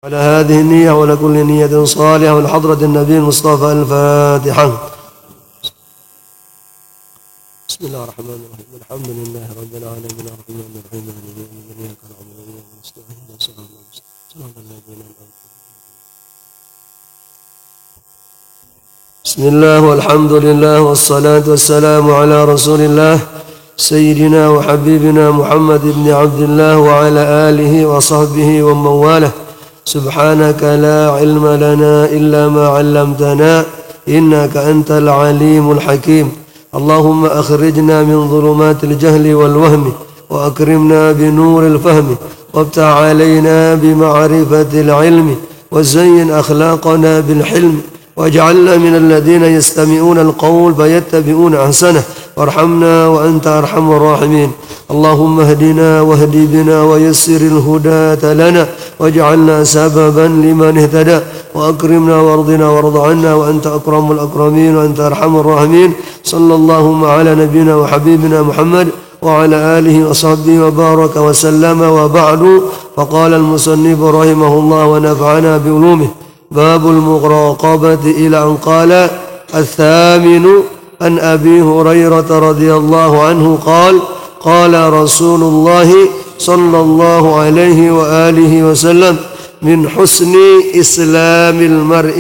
على هذه النية ولكل نية صالحة والحضرة النبي المصطفى الفاتحة. بسم الله الرحمن الرحيم. الحمد لله رب العالمين الرحمن الرحيم مالك يوم الدين إياك نعبد وإياك نستعين صراط الذين أنعمت بسم الله والحمد لله والصلاة والسلام على رسول الله سيدنا وحبيبنا محمد بن عبد الله وعلى آله وصحبه ومن والاه. سبحانك لا علم لنا إلا ما علمتنا إنك أنت العليم الحكيم. اللهم أخرجنا من ظلمات الجهل والوهم وأكرمنا بنور الفهم وافتح علينا بمعرفة العلم وزين أخلاقنا بالحلم واجعلنا من الذين يستمعون القول فيتبعون أحسنه وارحمنا وأنت أرحم الراحمين. اللهم اهدنا واهد بنا ويسر الهداة لنا واجعلنا سببا لمن اهتدى وأكرمنا وارضنا وارض عنا وأنت أكرم الأكرمين وأنت أرحم الراحمين. صلى الله على نبينا وحبيبنا محمد وعلى آله وصحبه وبارك وسلم. وبعد، فقال المصنف رحمه الله ونفعنا بعلومه: باب المراقبة، إلى أن قال: الثامن عن أبي هريرة رضي الله عنه قال: قال رسول الله صلى الله عليه وآله وسلم: من حسن إسلام المرء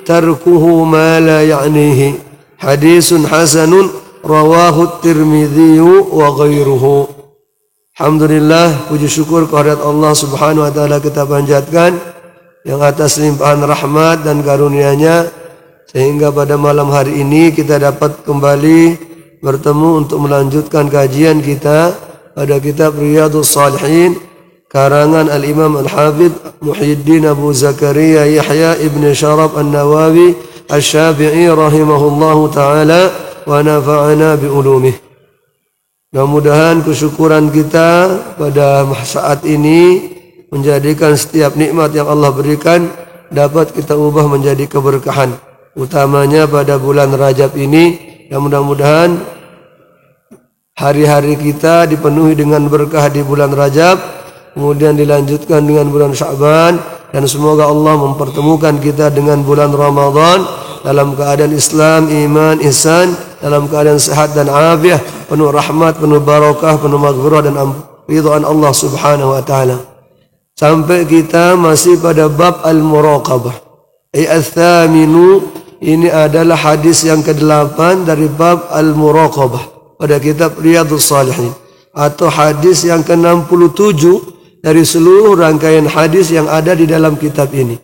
تركه ما لا يعنيه. حديث حسن رواه الترمذي وغيره. Alhamdulillah, puji syukur kehadirat Allah Subhanahu wa taala kita panjatkan yang atas limpahan rahmat dan karunia-Nya sehingga pada malam hari ini kita dapat kembali bertemu untuk melanjutkan kajian kita pada kitab Riyadhus Shalihin karangan Al-Imam Al-Hafidh Muhyiddin Abu Zakaria Yahya ibn Sharaf An-Nawawi Asy-Syafi'i rahimahullahu taala wa nafa'ana bi ulumih. Mudah-mudahan kesyukuran kita pada saat ini menjadikan setiap nikmat yang Allah berikan dapat kita ubah menjadi keberkahan, utamanya pada bulan Rajab ini, yang mudah-mudahan hari-hari kita dipenuhi dengan berkah di bulan Rajab, kemudian dilanjutkan dengan bulan Sya'ban, dan semoga Allah mempertemukan kita dengan bulan Ramadan dalam keadaan Islam, iman, ihsan, dalam keadaan sehat dan afiah, penuh rahmat, penuh barakah, penuh maghfirah dan ridhaan Allah Subhanahu wa taala. Sampai kita masih pada bab al-muraqabah. Al-thaminu, ini adalah hadis yang ke-8 dari bab al-muraqabah pada kitab Riyadhus Shalihin, atau hadis yang ke-67 dari seluruh rangkaian hadis yang ada di dalam kitab ini.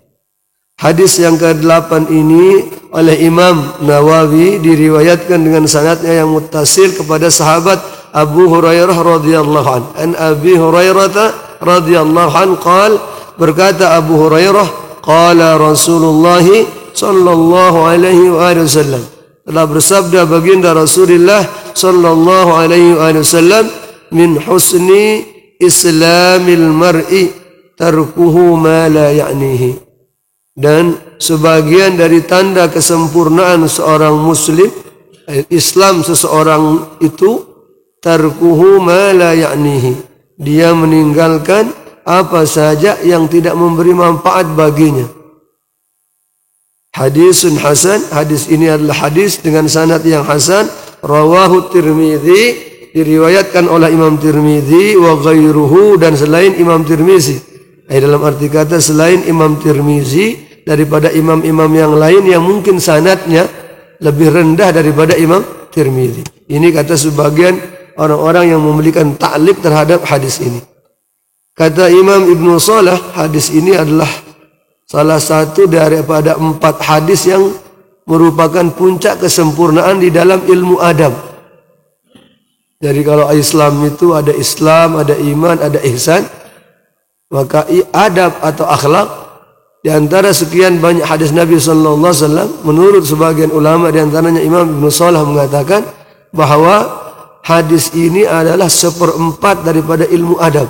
Hadis yang ke-8 ini oleh Imam Nawawi diriwayatkan dengan sanadnya yang muttasil kepada sahabat Abu Hurairah radhiyallahu anhu. An Abi Hurairah radhiyallahu anhu qala, berkata Abu Hurairah, qala Rasulullah sallallahu alaihi wasallam, telah bersabda baginda Rasulullah sallallahu alaihi wasallam: min husni islamil mar'i tarkuhu ma la ya'nihi. Dan sebagian dari tanda kesempurnaan seorang muslim, Islam seseorang itu, tarkuhu ma la ya'nihi, dia meninggalkan apa saja yang tidak memberi manfaat baginya. Hadisun hasan, hadis ini adalah hadis dengan sanad yang hasan. Rawahu Tirmidzi, diriwayatkan oleh Imam Tirmidzi wa ghairuhu, dan selain Imam Tirmidzi. Dalam arti kata selain Imam Tirmidzi, daripada imam-imam yang lain yang mungkin sanadnya lebih rendah daripada Imam Tirmidzi. Ini kata sebagian orang-orang yang memberikan ta'liq terhadap hadis ini. Kata Imam Ibnu Salah, hadis ini adalah salah satu daripada 4 hadis yang merupakan puncak kesempurnaan di dalam ilmu adab. Jadi kalau Islam itu ada Islam, ada iman, ada ihsan, maka adab atau akhlak di antara sekian banyak hadis Nabi sallallahu alaihi wasallam, menurut sebagian ulama di antaranya Imam Ibnu Salah mengatakan bahwa hadis ini adalah 1/4 daripada ilmu adab.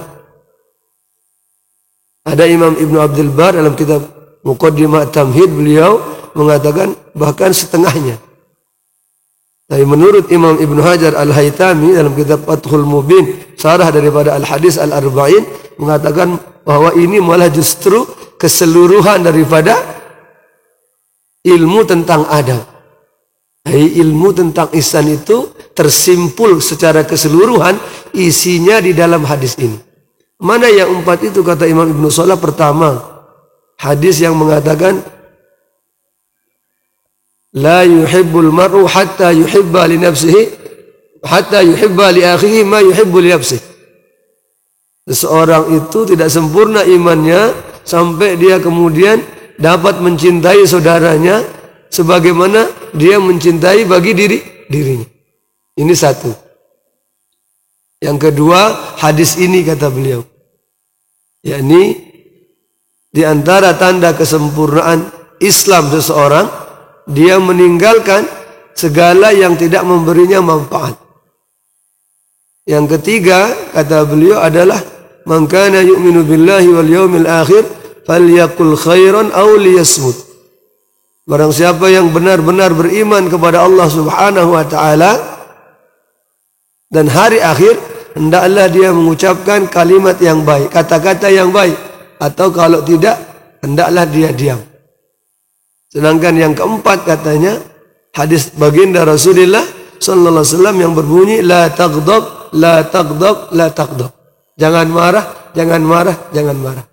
Ada Imam Ibnu Abdul Bar dalam kitab Muqaddimah Tamhid, beliau mengatakan bahkan setengahnya. Tapi menurut Imam Ibnu Hajar Al-Haytami dalam kitab Fathul Mubin, syarah daripada Al-Hadis Al-Arba'in, mengatakan bahwa ini malah justru keseluruhan daripada ilmu tentang adab. Ilmu tentang ihsan itu tersimpul secara keseluruhan isinya di dalam hadis ini. Mana yang 4 itu kata Imam Ibnu Salah? Pertama, hadis yang mengatakan la yuhibbul mar'u hatta yuhibba li nafsihi hatta yuhibba li akhihi ma yuhibbu li nafsihi. Seseorang itu tidak sempurna imannya sampai dia kemudian dapat mencintai saudaranya sebagaimana dia mencintai bagi dirinya. Ini satu. Yang kedua, hadis ini kata beliau, yakni di antara tanda kesempurnaan Islam seseorang, dia meninggalkan segala yang tidak memberinya manfaat. Yang ketiga kata beliau adalah man kana yu'minu billahi wal yawmil akhir falyaqul khairan aw liyasmut. Barang siapa yang benar-benar beriman kepada Allah Subhanahu wa taala dan hari akhir, hendaklah dia mengucapkan kalimat yang baik, kata-kata yang baik, atau kalau tidak, hendaklah dia diam. Sedangkan yang keempat katanya hadis baginda Rasulullah sallallahu alaihi wasallam yang berbunyi la taghdab, la taghdab, la taghdab. Jangan marah, jangan marah, jangan marah.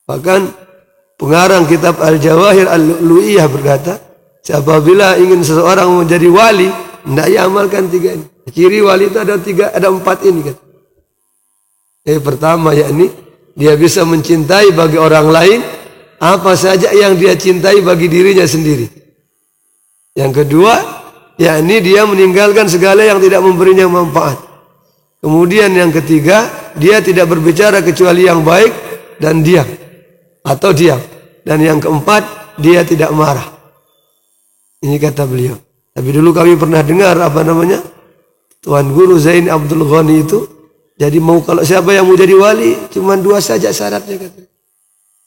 Bahkan pengarang kitab Al-Jawahir Al-Lu'lu'iyah berkata, apabila ingin seseorang menjadi wali, hendaknya amalkan 3 ini. Ciri wali itu ada 4 ini kata. Yang pertama yakni dia bisa mencintai bagi orang lain apa saja yang dia cintai bagi dirinya sendiri. Yang kedua, yakni dia meninggalkan segala yang tidak memberinya manfaat. Kemudian yang ketiga, dia tidak berbicara kecuali yang baik dan diam atau diam. Dan yang keempat, dia tidak marah. Ini kata beliau. Tapi dulu kami pernah dengar Tuan Guru Zain Abdul Ghani itu, jadi kalau siapa yang mau jadi wali, cuma 2 saja syaratnya katanya.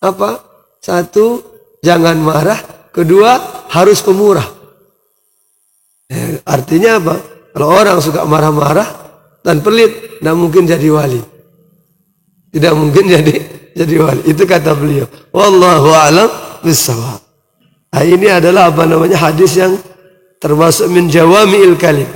Apa? 1, jangan marah. 2, harus pemurah. Artinya apa? Kalau orang suka marah-marah dan pelit, tidak mungkin jadi wali. Tidak mungkin jadi wali. Itu kata beliau. Wallahu a'lam bishawab. Ini adalah hadis yang termasuk min jawami'il kalim.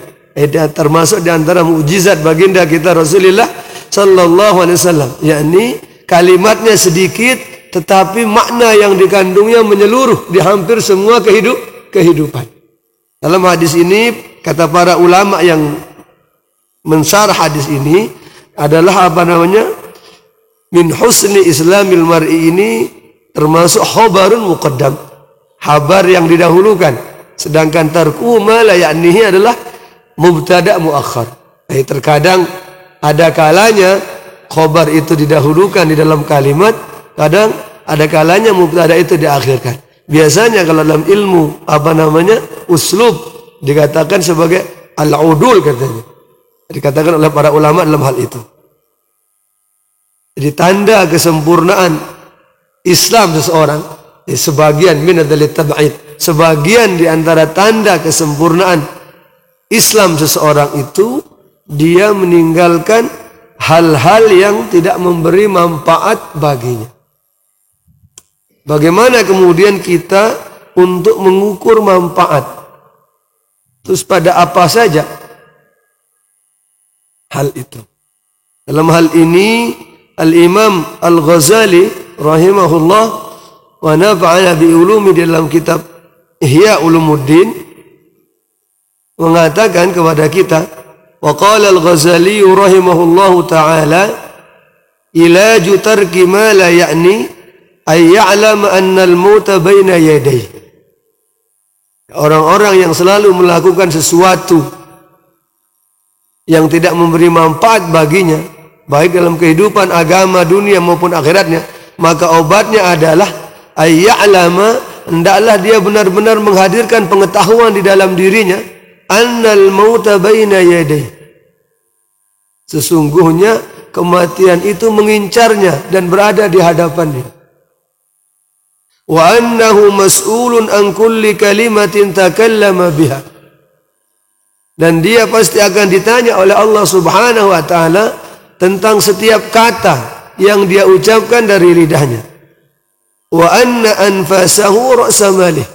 Termasuk di antara mukjizat baginda kita Rasulullah sallallahu alaihi wasallam, yakni kalimatnya sedikit tetapi makna yang dikandungnya menyeluruh di hampir semua kehidupan. Dalam hadis ini kata para ulama yang mensarah hadis ini adalah min husni islamil mar'i, ini termasuk khabarun muqaddam, kabar yang didahulukan, sedangkan tarku ma la ya'nihi adalah mubtada muakhar. Terkadang ada kalanya khabar itu didahulukan di dalam kalimat, kadang ada kalanya mubtada itu diakhirkan. Biasanya kalau dalam ilmu uslub dikatakan sebagai al-udul katanya. Dikatakan oleh para ulama dalam hal itu. Jadi tanda kesempurnaan Islam seseorang, sebagian min adzal tab'id, sebagian di antara tanda kesempurnaan Islam seseorang itu dia meninggalkan hal-hal yang tidak memberi manfaat baginya. Bagaimana kemudian kita untuk mengukur manfaat? Terus pada apa saja hal itu? Dalam hal ini Al-Imam Al-Ghazali rahimahullah wa nafa'ana bi ulumi dalam kitab Ihya Ulumuddin mengatakan kepada kita, wa qala Al-Ghazali rahimahullahu ta'ala ilaju tarki ma la ya'ni ay ya'lam anna al-mauta baina yadayhi. Orang-orang yang selalu melakukan sesuatu yang tidak memberi manfaat baginya, baik dalam kehidupan agama dunia maupun akhiratnya, maka obatnya adalah ay ya'lama, hendaklah dia benar-benar menghadirkan pengetahuan di dalam dirinya, annal mauta baina yadayhi, sesungguhnya kematian itu mengincarnya dan berada di hadapannya. Wa annahu mas'ulun an kulli kalimatin takallama biha, dan dia pasti akan ditanya oleh Allah Subhanahu wa taala tentang setiap kata yang dia ucapkan dari lidahnya. Wa anna anfasahu ra'sa malih.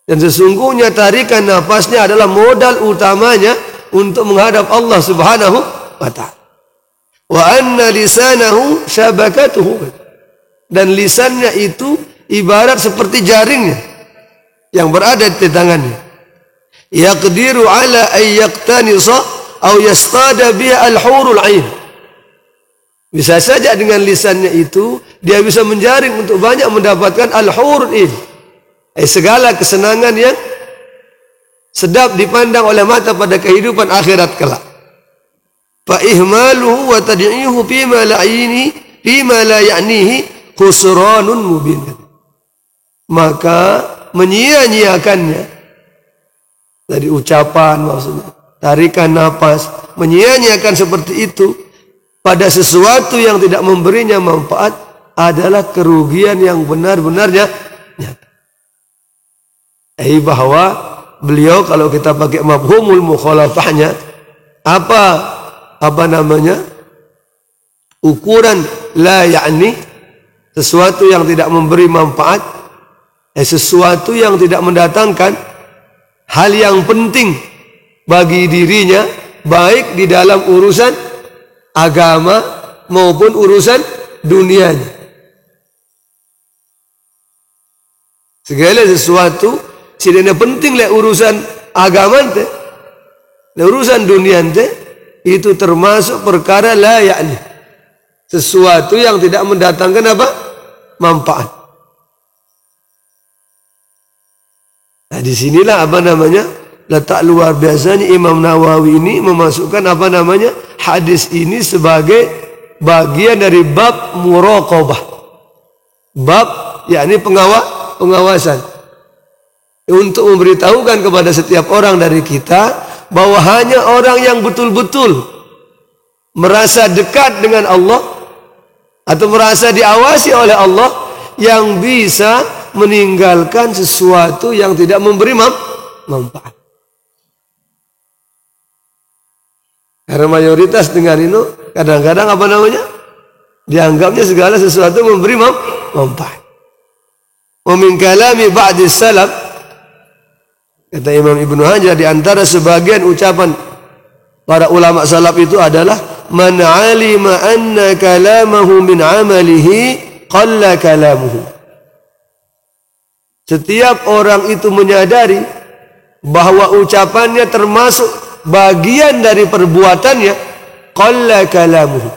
Dan sesungguhnya tarikan nafasnya adalah modal utamanya untuk menghadap Allah Subhanahu wa ta'ala. Wa anna lisanahu syabakatuhu. Dan lisannya itu ibarat seperti jaringnya yang berada di tangannya. Yaqdiru ala an yaqtanisa aw yastada biha al-hurul 'ain. Bisa saja dengan lisannya itu dia bisa menjaring untuk banyak mendapatkan al-hurul 'ain. Segala kesenangan yang sedap dipandang oleh mata pada kehidupan akhirat kelak. Fa ihmaluhu wa tad'ihu fima la ya'nihi khusranun mubin. Maka menyia-nyiakannya dari ucapan maksudnya, tarikan nafas, menyia-nyiakan seperti itu pada sesuatu yang tidak memberinya manfaat adalah kerugian yang benar-benarnya nyata. Bahwa beliau kalau kita pakai mafhumul mukhalafahnya, apa namanya, ukuran la ya'ni, sesuatu yang tidak memberi manfaat, sesuatu yang tidak mendatangkan hal yang penting bagi dirinya, baik di dalam urusan agama maupun urusan dunianya. Segala sesuatu sidene penting le urusan agama ente, le urusan dunia ente, itu termasuk perkara la ya'ni, sesuatu yang tidak mendatangkan apa? Manfaat. Nah, disinilah apa namanya, letak luar biasanya Imam Nawawi ini memasukkan apa namanya, hadis ini sebagai bagian dari bab muraqabah. Bab yakni pengawasan. Untuk memberitahukan kepada setiap orang dari kita bahwa hanya orang yang betul-betul merasa dekat dengan Allah atau merasa diawasi oleh Allah yang bisa meninggalkan sesuatu yang tidak memberi manfaat. Karena mayoritas dengar itu kadang-kadang apa namanya, dianggapnya segala sesuatu memberi manfaat. Wa min kalami ba'di salaf, kata Imam Ibnu Hajar, di antara sebagian ucapan para ulama salaf itu adalah man alima anna kalamahu min amalihi qalla kalamuhu. Setiap orang itu menyadari bahwa ucapannya termasuk bagian dari perbuatannya, qalla kalamuhu,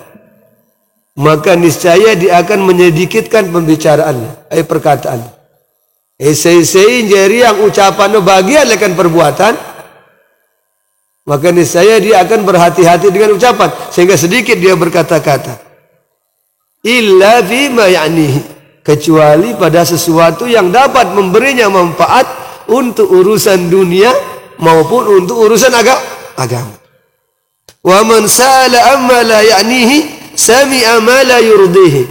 maka niscaya dia akan menyedikitkan pembicaraannya, perkataannya. Esai-esai jari yang ucapannya bagian lekan perbuatan, maka niscaya dia akan berhati-hati dengan ucapan sehingga sedikit dia berkata-kata. Illa fima ya'nihi, kecuali pada sesuatu yang dapat memberinya manfaat untuk urusan dunia maupun untuk urusan agama. Wa man sa'ala amma la ya'nihi sami'a ma la yurdihi.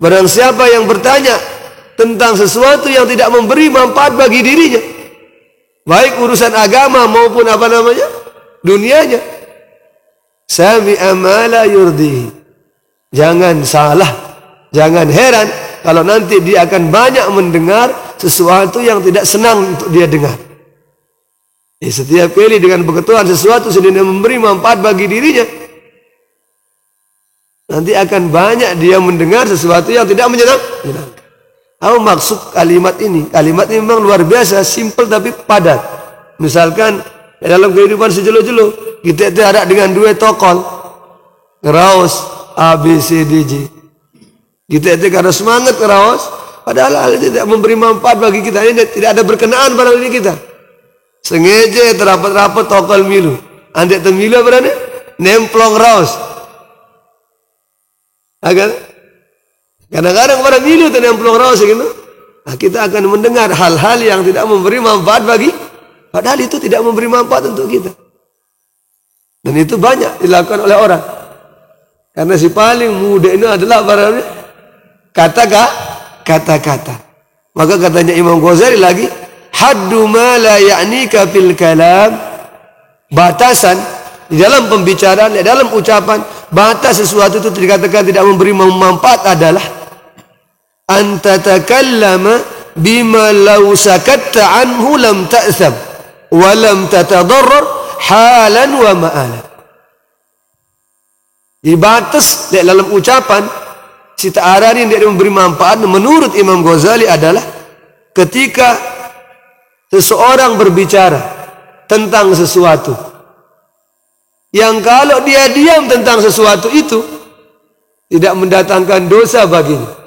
Barang siapa yang bertanya tentang sesuatu yang tidak memberi manfaat bagi dirinya, baik urusan agama maupun apa namanya, dunianya, sami'a ma la yurdihi. Jangan salah, jangan heran kalau nanti dia akan banyak mendengar sesuatu yang tidak senang untuk dia dengar. Setiap kali dengan pengetahuan sesuatu sedang memberi manfaat bagi dirinya, nanti akan banyak dia mendengar sesuatu yang tidak menyenangkan. Apa maksud kalimat ini? Kalimat ini memang luar biasa, simple tapi padat. Misalkan dalam kehidupan sejelo-jelo, kita ada dengan dua tokol, ngeraos A, B, C, D, J. Kita itu karena semangat ngeraos, padahal hal itu tidak memberi manfaat bagi kita, ini tidak ada berkenaan pada diri kita. Sengaja terapat-rapat tokol milu, andek temilu apa nih? Nemplong raos. Agar kadang-kadang pada milu dan nemplong raos gitu, nah, kita akan mendengar hal-hal yang tidak memberi manfaat bagi, padahal itu tidak memberi manfaat untuk kita. Dan itu banyak dilakukan oleh orang. Karena si paling mudah ini adalah barangnya kata-kata. Maka katanya Imam Ghazali lagi, haddu ma la ya'nika fil kalam, batasan di dalam pembicaraan, di dalam ucapan, batas sesuatu itu dikatakan tidak memberi manfaat adalah an tatakallama bima law sakatta anhu lam ta'tham wa lam tatadarrar halan wa ma'alan. Dibatas dalam ucapan si ta'arani yang dia memberi manfaat menurut Imam Ghazali adalah ketika seseorang berbicara tentang sesuatu yang kalau dia diam tentang sesuatu itu tidak mendatangkan dosa baginya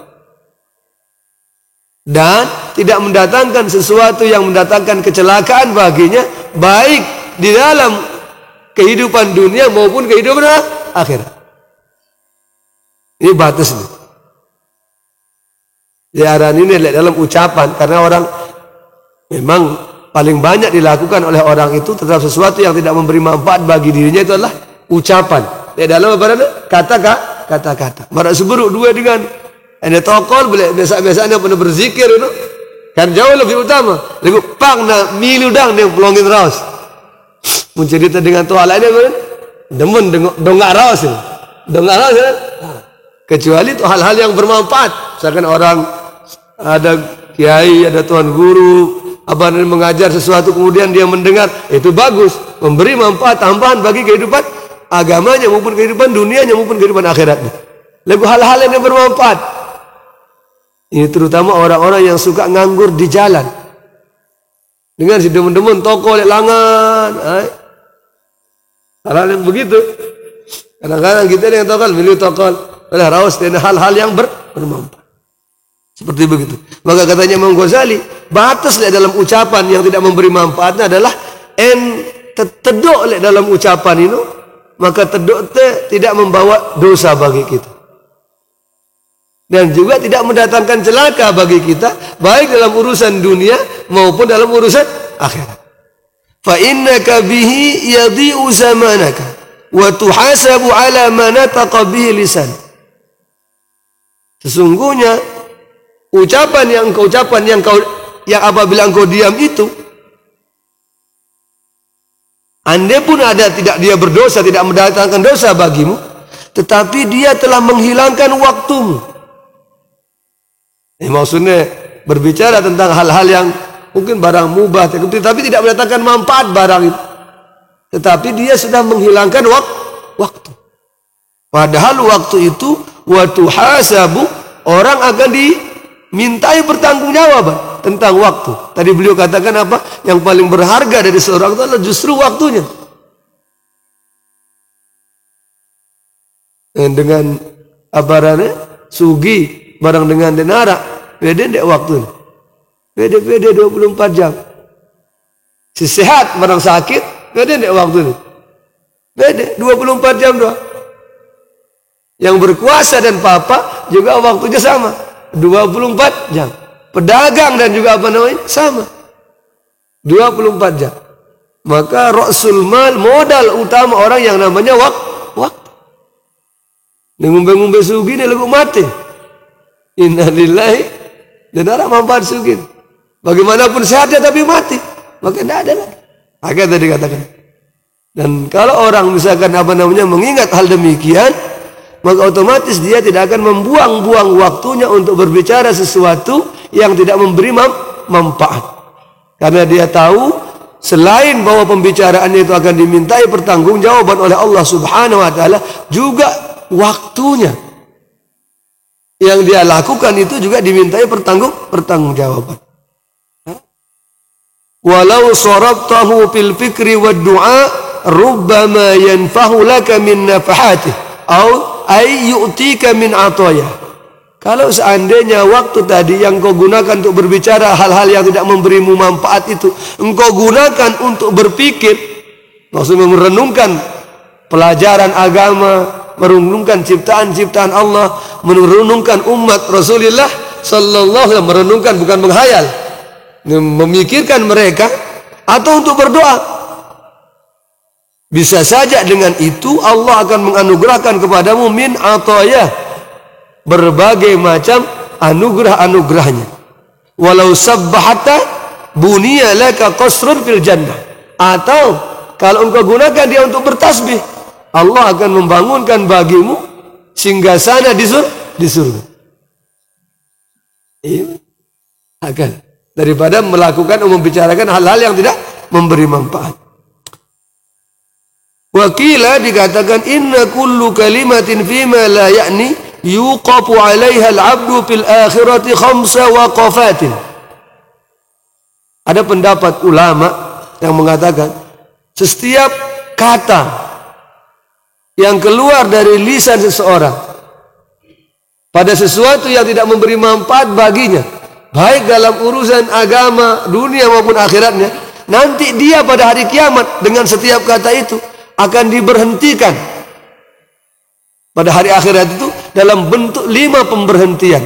dan tidak mendatangkan sesuatu yang mendatangkan kecelakaan baginya, baik di dalam kehidupan dunia maupun kehidupan akhirat. Ini batas nih. Diarani ini dalam ucapan karena orang memang paling banyak dilakukan oleh orang itu terhadap sesuatu yang tidak memberi manfaat bagi dirinya itu adalah ucapan. Di dalam apa? Kata-kata. Marak seburuk dua dengan anda tokol boleh biasa-biasanya pernah berzikir itu kan jauh lebih utama. Lagu pang na miludang dia pelongin raus. Mencerita dengan Tuhan lainnya kan demen dongak raus itu. Dongak raus kan? Kecuali itu hal-hal yang bermanfaat. Misalkan orang ada kiai, ada tuan guru, apa mengajar sesuatu kemudian dia mendengar, itu bagus, memberi manfaat tambahan bagi kehidupan agamanya maupun kehidupan dunianya maupun kehidupan akhiratnya. Lalu hal-hal yang bermanfaat. Ini terutama orang-orang yang suka nganggur di jalan. Dengan si demen-demen toko oleh langan. Hal-hal yang begitu. Kadang-kadang kita yang tokol, milih tokol oleh raus dan hal-hal yang bermanfaat. Seperti begitu. Maka katanya Imam Ghazali, batas dalam ucapan yang tidak memberi manfaatnya adalah teduk dalam ucapan itu, maka teduk tidak membawa dosa bagi kita. Dan juga tidak mendatangkan celaka bagi kita, baik dalam urusan dunia maupun dalam urusan akhirat. Fa innaka bihi yadhi'u zamanaka wa tuhasabu ala ma nataqa bihi lisan. Sesungguhnya ucapan yang apabila engkau diam itu, andai pun ada tidak dia berdosa, tidak mendatangkan dosa bagimu, tetapi dia telah menghilangkan waktumu. Maksudnya berbicara tentang hal-hal yang mungkin barang mubah, tapi tidak mendatangkan manfaat barang itu, tetapi dia sudah menghilangkan waktu. Padahal waktu itu waktu hasabu, orang akan dimintai pertanggungjawaban tentang waktu. Tadi beliau katakan apa? Yang paling berharga dari seorang itu adalah justru waktunya. Dengan abarannya sugi barang dengan denara, beda tidak waktunya. Beda 24 jam. Si sehat barang sakit, beda tidak waktunya. Beda 24 jam doang. Yang berkuasa dan papa juga waktunya sama, 24 jam. Pedagang dan juga apa namanya sama, 24 jam. Maka rasul mal, modal utama orang yang namanya waktu. Ngumbe-ngumbe sugi dia lagu mati. Innalillahi, dan orang manfaat sugi. Bagaimanapun sehatnya tapi mati, maka tidak ada lagi. Akan tadi katakan. Dan kalau orang misalkan apa namanya mengingat hal demikian, maka otomatis dia tidak akan membuang-buang waktunya untuk berbicara sesuatu yang tidak memberi manfaat. Karena dia tahu selain bahwa pembicaraannya itu akan dimintai pertanggungjawaban oleh Allah Subhanahu wa taala, juga waktunya yang dia lakukan itu juga dimintai pertanggungjawaban. Walau sarabtahu fil fikri wad du'a rubbama yanfahu laka min nafahatihi au ay yu'tika min ataya. Kalau seandainya waktu tadi yang kau gunakan untuk berbicara hal-hal yang tidak memberimu manfaat itu, engkau gunakan untuk berpikir, maksudnya merenungkan pelajaran agama, merenungkan ciptaan-ciptaan Allah, merenungkan umat Rasulullah sallallahu alaihi wasallam, merenungkan bukan menghayal, memikirkan mereka, atau untuk berdoa, bisa saja dengan itu Allah akan menganugerahkan kepadamu min ataya, berbagai macam anugerah-anugerahnya. Walau sabbahata buniya laka qasrun fil jannah. Atau kalau engkau gunakan dia untuk bertasbih, Allah akan membangunkan bagimu singgasana di surga. Akan daripada melakukan atau membicarakan hal-hal yang tidak memberi manfaat. Wakila dikatakan inna kullu kalimatin fima la ya'ni yuqafu 'alaiha al-'abdu fil akhirati khamsa waqafatin. Ada pendapat ulama yang mengatakan setiap kata yang keluar dari lisan seseorang pada sesuatu yang tidak memberi manfaat baginya, baik dalam urusan agama, dunia maupun akhiratnya, nanti dia pada hari kiamat dengan setiap kata itu akan diberhentikan pada hari akhirat itu dalam bentuk 5 pemberhentian.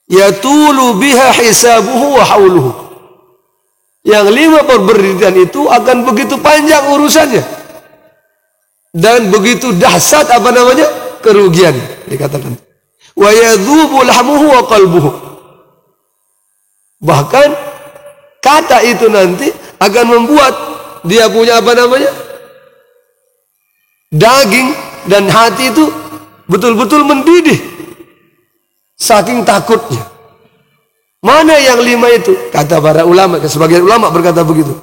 Yatulu biha hisabuhu wa hauluhu. Yang 5 pemberhentian itu akan begitu panjang urusannya dan begitu dahsyat kerugian dikatakan. Wa yadhubu lahmuhu wa qalbuhu. Bahkan kata itu nanti akan membuat dia punya daging dan hati itu betul-betul mendidih saking takutnya. Mana yang 5 itu? Kata para ulama, sebagian ulama berkata begitu.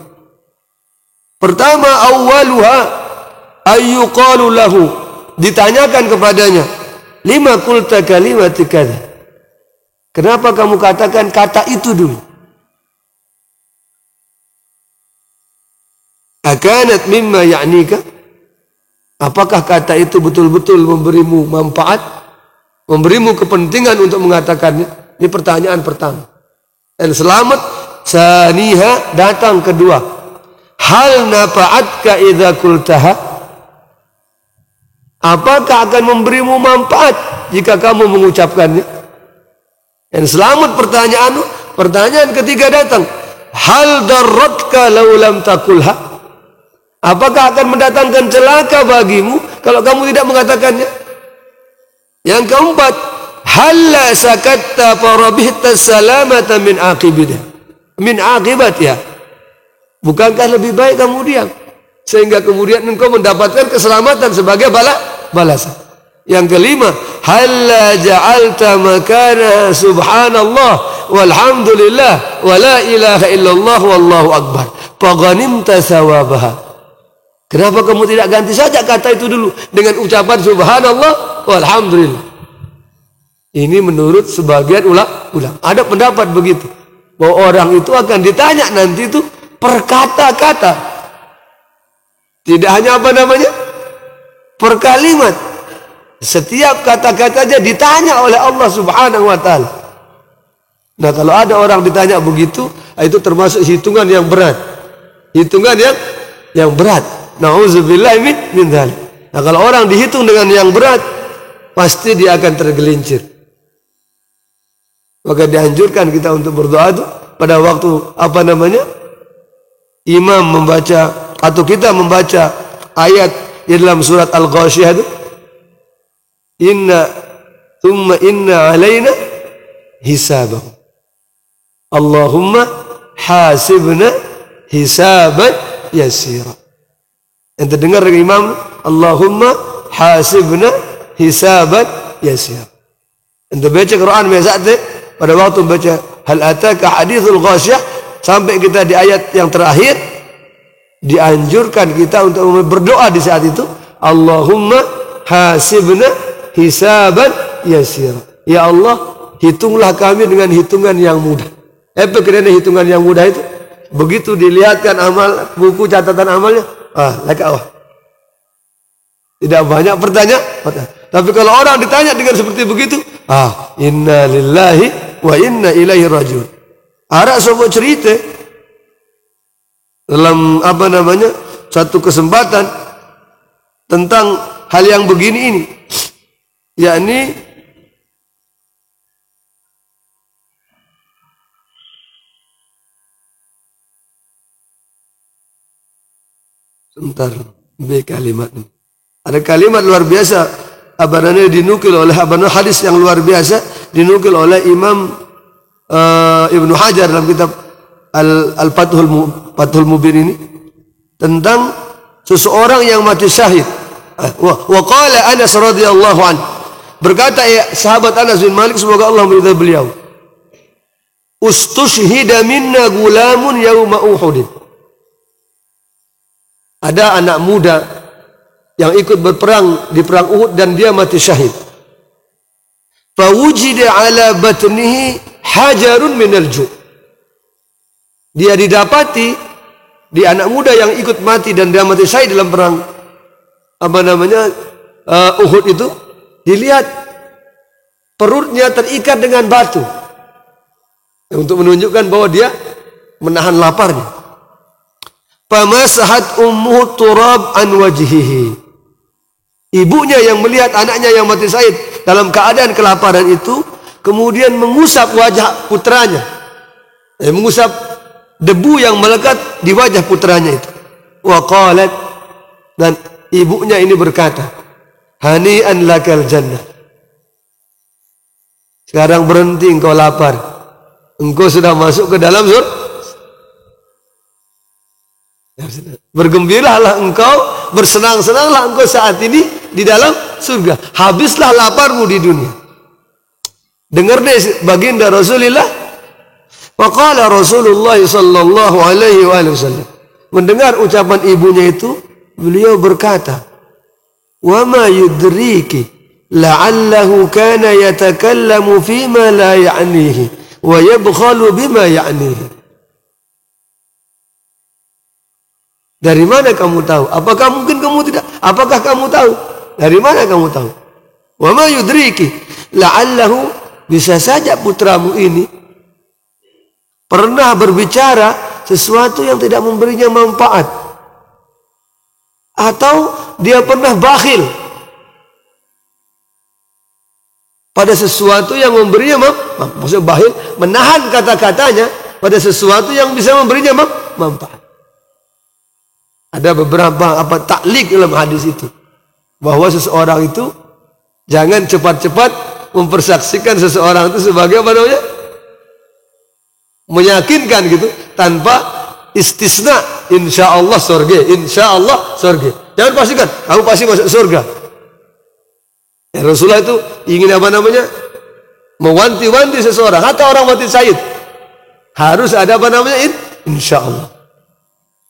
Pertama, awwaluha ayyuqalu lahu, ditanyakan kepadanya, lima qulta kalimati kadza, kenapa kamu katakan kata itu dulu? Akanat mimma ya'nika, apakah kata itu betul-betul memberimu manfaat, memberimu kepentingan untuk mengatakannya? Ini pertanyaan pertama. Dan selamat saniha, datang kedua. Hal nafa'atka idza qultaha, apakah akan memberimu manfaat jika kamu mengucapkannya? Dan selamat pertanyaan ketiga datang. Hal darratka law lam taqulha, apakah akan mendatangkan celaka bagimu kalau kamu tidak mengatakannya? Yang keempat, halla sakatta farabihta salamata min aqibatiha, bukankah lebih baik kamu diam sehingga kemudian engkau mendapatkan keselamatan sebagai balasan? Yang kelima, halla ja'alta makana subhanallah walhamdulillah wa la ilaha illallah wallahu akbar faghanimta thawabaha, kenapa kamu tidak ganti saja kata itu dulu dengan ucapan subhanallah walhamdulillah? Ini menurut sebagian ulama. Ada pendapat begitu, bahwa orang itu akan ditanya nanti itu per kata-kata, tidak hanya per kalimat. Setiap kata-katanya ditanya oleh Allah Subhanahu wa ta'ala. Nah, kalau ada orang ditanya begitu, itu termasuk hitungan yang berat. Hitungan yang berat. Nauzubillah min dzalik. Nah, kalau orang dihitung dengan yang berat, pasti dia akan tergelincir. Maka dianjurkan kita untuk berdoa itu pada waktu imam membaca atau kita membaca ayat di dalam surat Al-Ghasyiyah itu, inna alaina hisabahum, Allahumma hasibna hisaban yasira. Yang terdengar dari imam, Allahumma hasibna hisaban yasira. Untuk baca Quran biasa pada waktu baca hal ataka hadithul ghasyiyah sampai kita di ayat yang terakhir, dianjurkan kita untuk berdoa di saat itu, Allahumma hasibna hisaban yasira. Ya Allah, hitunglah kami dengan hitungan yang mudah. Apa kira hitungan yang mudah itu? Begitu dilihatkan amal, buku catatan amalnya, tidak banyak pertanyaan. Tapi kalau orang ditanya dengan seperti begitu, inna lillahi wa inna ilaihi rajiun. Ada sebuah cerita dalam satu kesempatan tentang hal yang begini ini, yakni sebentar, kalimat. Ada kalimat luar biasa dinukil oleh hadis yang luar biasa dinukil oleh Imam Ibnu Hajar dalam kitab Al-Fathul Mubin ini tentang seseorang yang mati syahid. Wa qala Anas radhiyallahu anhu, berkata sahabat Anas bin Malik, semoga Allah meridai beliau, Ustushhida minna gulamun yauma Uhud. Ada anak muda yang ikut berperang di perang Uhud dan dia mati syahid. Fawujida ala batnihi hajarun minal ju'. Dia didapati di anak muda yang ikut mati dan dia mati syahid dalam perang Uhud itu, dilihat perutnya terikat dengan batu untuk menunjukkan bahwa dia menahan laparnya. Famasahat ummuhu turab an wajhihi. Ibunya yang melihat anaknya yang mati syahid dalam keadaan kelaparan itu, kemudian mengusap wajah putranya, mengusap debu yang melekat di wajah putranya itu. Wa qalat, dan ibunya ini berkata, hani'an lakal jannah. Sekarang berhenti, engkau lapar, engkau sudah masuk ke dalam surga. Bergembiralah engkau, bersenang-senanglah engkau saat ini di dalam surga. Habislah laparmu di dunia. Dengar deh baginda Rasulullah. Waqala Rasulullah sallallahu alaihi wasallam. Mendengar ucapan ibunya itu, beliau berkata, "Wa ma yudriki la'allahu kana yatakallamu fima la ya'nihi wa yabkhalu bima ya'nihi." Dari mana kamu tahu? Apakah mungkin kamu tidak? Apakah kamu tahu? Dari mana kamu tahu? Wa ma yudriki la'allahu, bisa saja putramu ini pernah berbicara sesuatu yang tidak memberinya manfaat, atau dia pernah bakhil pada sesuatu yang memberinya maksudnya bakhil, menahan kata-katanya pada sesuatu yang bisa memberinya manfaat. Ada beberapa taklik dalam hadis itu, bahwa seseorang itu jangan cepat-cepat mempersaksikan seseorang itu sebagai apa namanya, meyakinkan gitu, tanpa istisna, insya Allah surga, insya Allah surga. Jangan pastikan kamu pasti masuk surga. Ya, Rasulullah itu ingin apa namanya, mewanti-wanti seseorang, hatta orang mati syahid harus ada apa namanya, insya Allah,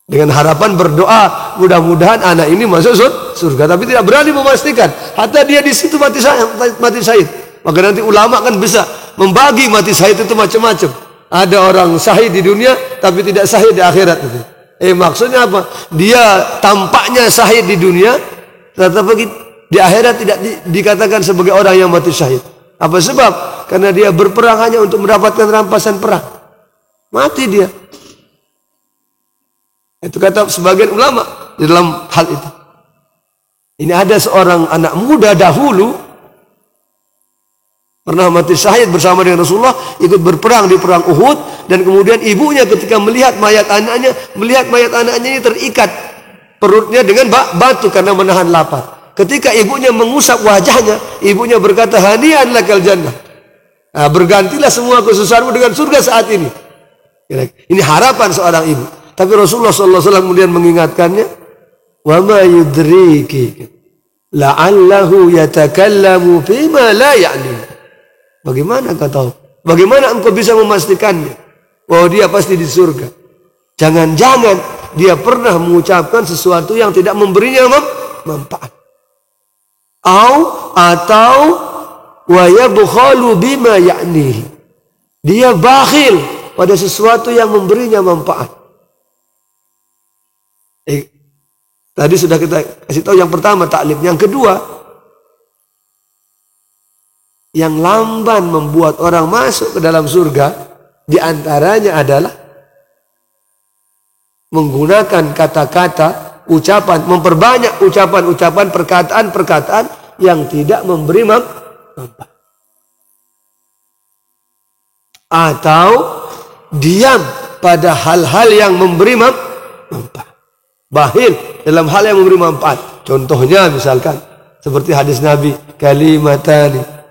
dengan harapan berdoa mudah-mudahan anak ini masuk surga, tapi tidak berani memastikan, hatta dia di situ mati syahid. Maka nanti ulama kan bisa membagi mati syahid itu macam-macam. Ada orang syahid di dunia tapi tidak syahid di akhirat. Maksudnya apa? Dia tampaknya syahid di dunia, tetapi di akhirat tidak dikatakan sebagai orang yang mati syahid. Apa sebab? Karena dia berperang hanya untuk mendapatkan rampasan perang, mati dia. Itu kata sebagian ulama di dalam hal itu. Ini ada seorang anak muda dahulu pernah mati syahid bersama dengan Rasulullah, ikut berperang di perang Uhud, dan kemudian ibunya ketika melihat mayat anaknya ini terikat perutnya dengan batu karena menahan lapar. Ketika ibunya mengusap wajahnya, ibunya berkata, hani'an lakal jannah. Bergantilah semua kesusahanmu dengan surga saat ini. Ini harapan seorang ibu. Tapi Rasulullah SAW kemudian mengingatkannya, wa ma yudriki la'allahu yatakallamu fima la ya'ni. Bagaimana kau tahu? Bagaimana engkau bisa memastikannya bahwa dia pasti di surga? Jangan-jangan dia pernah mengucapkan sesuatu yang tidak memberinya manfaat. Atau wa yabkhalu bima ya'nihi. Dia bakhil pada sesuatu yang memberinya manfaat. Tadi sudah kita kasih tahu yang pertama taklif. Yang kedua, yang lamban membuat orang masuk ke dalam surga, diantaranya adalah menggunakan kata-kata, ucapan, memperbanyak ucapan-ucapan, perkataan-perkataan yang tidak memberi manfaat, atau diam pada hal-hal yang memberi manfaat, bakhil dalam hal yang memberi manfaat. Contohnya misalkan seperti hadis Nabi, kalimatani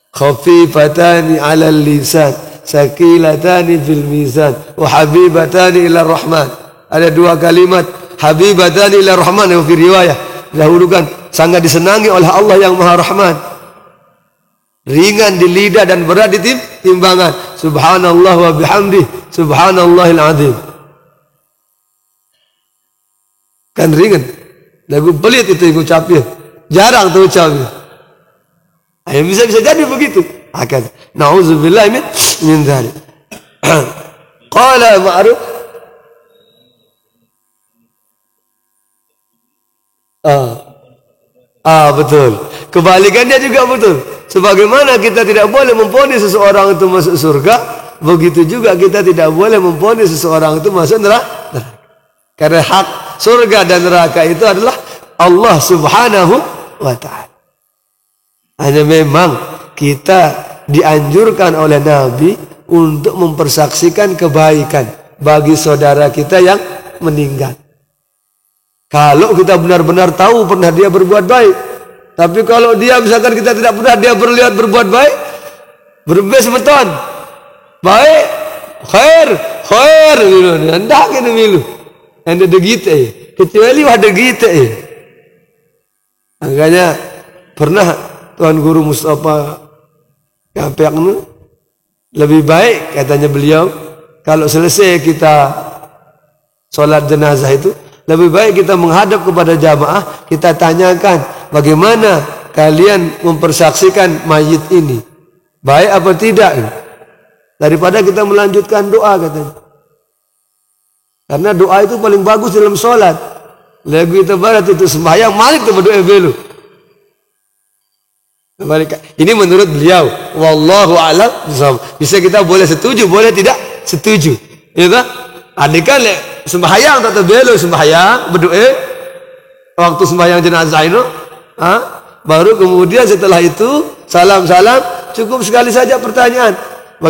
khafifatani 'alal lisan sakilatani fil mizan wa habibatani ila rahman. Ada dua kalimat, habibatani ila rahman, yang fi riwayah dahulukan sangat disenangi oleh Allah yang Maha Rahman, ringan di lidah dan berat di timbangan. Subhanallah wa bihamdi, subhanallahil azim. Kan ringan. Lagu pelit itu yang ucapnya. Jarang tuh ucapnya. Ayo bisa jadi begitu. Akan na'udzubillah min dzalik. Qala Ma'ruf. Betul. Kebalikannya juga betul. Sebagaimana kita tidak boleh memvonis seseorang itu masuk surga, begitu juga kita tidak boleh memvonis seseorang itu masuk neraka. Karena hak surga dan neraka itu adalah Allah Subhanahu wa ta'ala. Hanya memang kita dianjurkan oleh Nabi untuk mempersaksikan kebaikan bagi saudara kita yang meninggal. Kalau kita benar-benar tahu pernah dia berbuat baik. Tapi kalau dia misalkan kita tidak pernah dia berbuat baik, berbes beton. Baik, khair milu. Hendak kena milu. Anda degite, kecuali ada gite. Makanya pernah Tuan Guru Mustafa Kampeknu lebih baik katanya beliau kalau selesai kita sholat jenazah itu lebih baik kita menghadap kepada jamaah, kita tanyakan bagaimana kalian mempersaksikan mayit ini, baik apa tidak, daripada kita melanjutkan doa katanya. Karena doa itu paling bagus dalam sholat. Lagu itu barat itu sembahyang malik itu berdoa belu. Ini menurut beliau, wallahu a'lam. Bisa kita boleh setuju, boleh tidak setuju. Ya kan? Adikan sembahyang tak terbelu sembahyang berdoa waktu sembahyang jenazah itu, baru kemudian setelah itu salam cukup sekali saja pertanyaan.